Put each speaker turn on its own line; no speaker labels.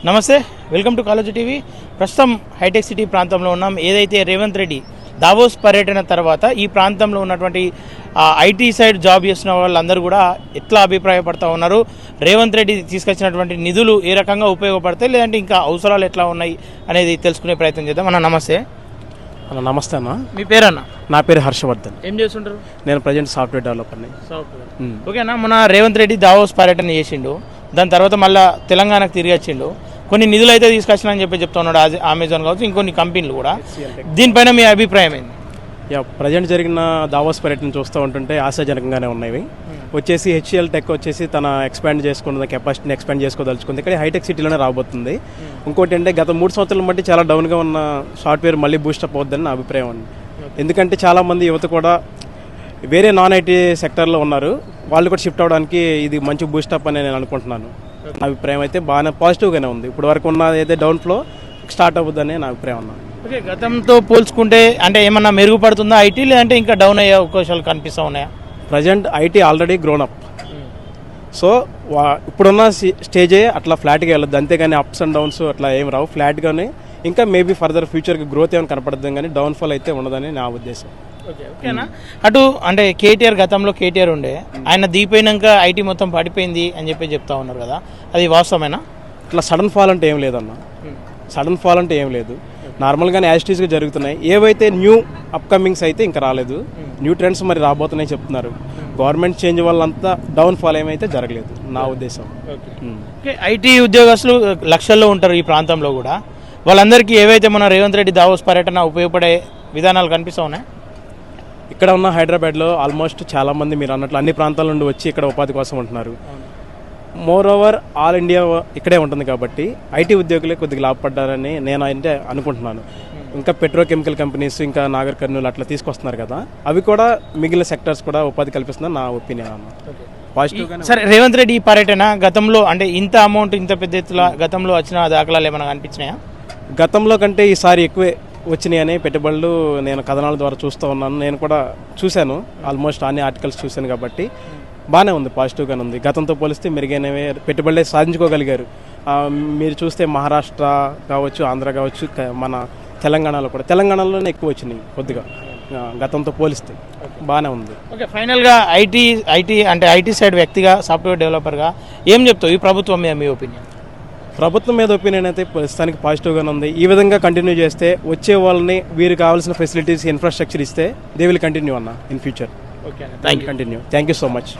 నమస్తే, welcome to college TV. ప్రస్తుతం hitech city ప్రాంతంలో ఉన్నాం. ఏదైతే రేవంత్ రెడ్డి దావోస్ పర్యటన తర్వాత ఈ ప్రాంతంలో ఉన్నటువంటి ఐటీ సైడ్ జాబ్ చేస్తున్న వాళ్ళందరూ కూడా ఎట్లా అభిప్రాయపడతా ఉన్నారు, రేవంత్ రెడ్డి తీసుకొచ్చినటువంటి నిధులు ఏ రకంగా ఉపయోగపడతాయి, లేదంటే ఇంకా అవసరాలు ఎట్లా ఉన్నాయి అనేది తెలుసుకునే ప్రయత్నం చేద్దాం. అన్న నమస్తే.
నమస్తే అన్న.
మీ పేరన్న?
నా పేరు హర్షవర్ధన్.
ఏం చేస్తుంటారు?
నేను ప్రజెంట్ సాఫ్ట్వేర్ డెవలపర్ని.
ఓకేనా. మన రేవంత్ రెడ్డి దావోస్ పర్యటన చేసిండు, దాని తర్వాత మళ్ళీ తెలంగాణకు తిరిగి వచ్చిండు, కొన్ని నిధులు అయితే తీసుకొచ్చినా అని చెప్తా ఉన్నాడు అమెజాన్ కావచ్చు, ఇంకొన్ని కంపెనీలు కూడా. దీనిపైన మీ అభిప్రాయం ఏంది?
ప్రజెంట్ జరిగిన దావోస్ పర్యటన చూస్తూ ఉంటుంటే ఆశాజనకంగానే ఉన్నాయి. వచ్చేసి హెచ్సిఎల్ టెక్ వచ్చేసి తన ఎక్స్పాండ్ చేసుకున్న కెపాసిటీని ఎక్స్పాండ్ చేసుకోదలుచుకుంది. ఇక్కడ హైటెక్ సిటీలోనే రాబోతుంది. ఇంకోటి అంటే గత 3 సంవత్సరాల బట్టి చాలా డౌన్గా ఉన్న సాఫ్ట్వేర్ మళ్ళీ బూస్టప్ అవుతుందని నా అభిప్రాయం అండి. ఎందుకంటే చాలామంది యువత కూడా వేరే నాన్ ఐటీ సెక్టర్లో ఉన్నారు, వాళ్ళు కూడా షిఫ్ట్ అవ్వడానికి ఇది మంచి బూస్టప్ అని నేను అనుకుంటున్నాను. నా అభిప్రాయం అయితే బాగానే పాజిటివ్గానే ఉంది. ఇప్పుడు వరకు ఉన్న ఏదైతే డౌన్ ఫ్లో స్టార్ట్ అవ్వద్దని నా అభిప్రాయం అన్నాను.
ఓకే, గతంతో పోల్చుకుంటే అంటే ఏమన్నా మెరుగుపడుతుందా ఐటీ, లేదంటే ఇంకా డౌన్ అయ్యే అవకాశాలు కనిపిస్తూ ఉన్నాయా?
Present IT already grown up, so ఇప్పుడున్న స్టేజే అట్లా ఫ్లాట్గా వెళ్ళొద్దు, అంతేగాని అప్స్ అండ్ డౌన్స్ అట్లా ఏం రావు, ఫ్లాట్గానే ఇంకా మేబీ ఫర్దర్ ఫ్యూచర్కి గ్రోత్ ఏమైనా కనపడుతుంది, కానీ డౌన్ఫాల్ అయితే ఉండదని నా ఉద్దేశం.
ఓకేనా. అటు అంటే కేటీఆర్, గతంలో కేటీఆర్ ఉండే, ఆయన దిగిపోయినాక ఐటీ మొత్తం పడిపోయింది అని చెప్తా ఉన్నారు కదా, అది వాస్తవమేనా?
ఇట్లా సడన్ ఫాల్ అంటే ఏం లేదన్న, సడన్ ఫాల్ అంటే ఏం లేదు, నార్మల్గానే యాజిటీస్గా జరుగుతున్నాయి. ఏవైతే న్యూ అప్కమింగ్స్ అయితే ఇంకా రాలేదు, న్యూ ట్రెండ్స్ మరి రాబోతున్నాయి చెప్తున్నారు. గవర్నమెంట్ చేంజ్ వల్ల అంతా డౌన్ ఫాల్ ఏమైతే జరగలేదు నా ఉద్దేశం.
ఐటీ ఉద్యోగస్తులు లక్షల్లో ఉంటారు ఈ ప్రాంతంలో కూడా, వాళ్ళందరికీ ఏవైతే మన రేవంత్ రెడ్డి దావోస్ పర్యటన ఉపయోగపడే విధానాలు కనిపిస్తూ ఉన్నాయి.
ఇక్కడ ఉన్న హైదరాబాద్లో ఆల్మోస్ట్ చాలామంది మీరు అన్నట్లు అన్ని ప్రాంతాల నుండి వచ్చి ఇక్కడ ఉపాధి కోసం ఉంటున్నారు. మోర్ ఓవర్ ఆల్ ఇండియా ఇక్కడే ఉంటుంది కాబట్టి ఐటీ ఉద్యోగులే కొద్దిగా లాభపడ్డారని నేను అంటే అనుకుంటున్నాను. ఇంకా పెట్రోకెమికల్ కంపెనీస్, ఇంకా నాగర్ కర్నూలు అట్లా తీసుకొస్తున్నారు కదా, అవి కూడా మిగిలిన సెక్టర్స్ కూడా ఉపాధి కల్పిస్తుందని నా ఒపీనియన్ అన్న. పాజిటివ్గా.
సరే, రేవంత్ రెడ్డి ఈ పర్యటన గతంలో అంటే ఇంత అమౌంట్ ఇంత పెద్ద ఎత్తున గతంలో వచ్చిన దాఖలాలు ఏమైనా కనిపించినాయా?
గతంలో కంటే ఈసారి ఎక్కువే వచ్చినాయని పెట్టుబడులు నేను కథనాల ద్వారా చూస్తూ ఉన్నాను. నేను కూడా చూశాను, ఆల్మోస్ట్ అన్ని ఆర్టికల్స్ చూశాను కాబట్టి బాగానే ఉంది, పాజిటివ్గానే ఉంది. గతంతో పోలిస్తే మెరుగైనవే పెట్టుబడులే సాధించుకోగలిగారు. మీరు చూస్తే మహారాష్ట్ర కావచ్చు, ఆంధ్ర కావచ్చు, మన తెలంగాణలోనే ఎక్కువ వచ్చినాయి కొద్దిగా గతంతో పోలిస్తే బాగానే ఉంది.
ఓకే, ఫైనల్గా ఐటీ సైడ్ వ్యక్తిగా, సాఫ్ట్వేర్ డెవలపర్గా ఏం చెప్తావు ఈ ప్రభుత్వం మీద మీ ఒపీనియన్?
ప్రభుత్వం మీద ఒపీనియన్ అయితే ప్రస్తుతానికి పాజిటివ్గానే ఉంది. ఈ విధంగా కంటిన్యూ చేస్తే వచ్చే వాళ్ళని వీరికి కావాల్సిన ఫెసిలిటీస్, ఇన్ఫ్రాస్ట్రక్చర్ ఇస్తే దే విల్ కంటిన్యూ అన్న in future.
Okay,
continue. Thank you so much.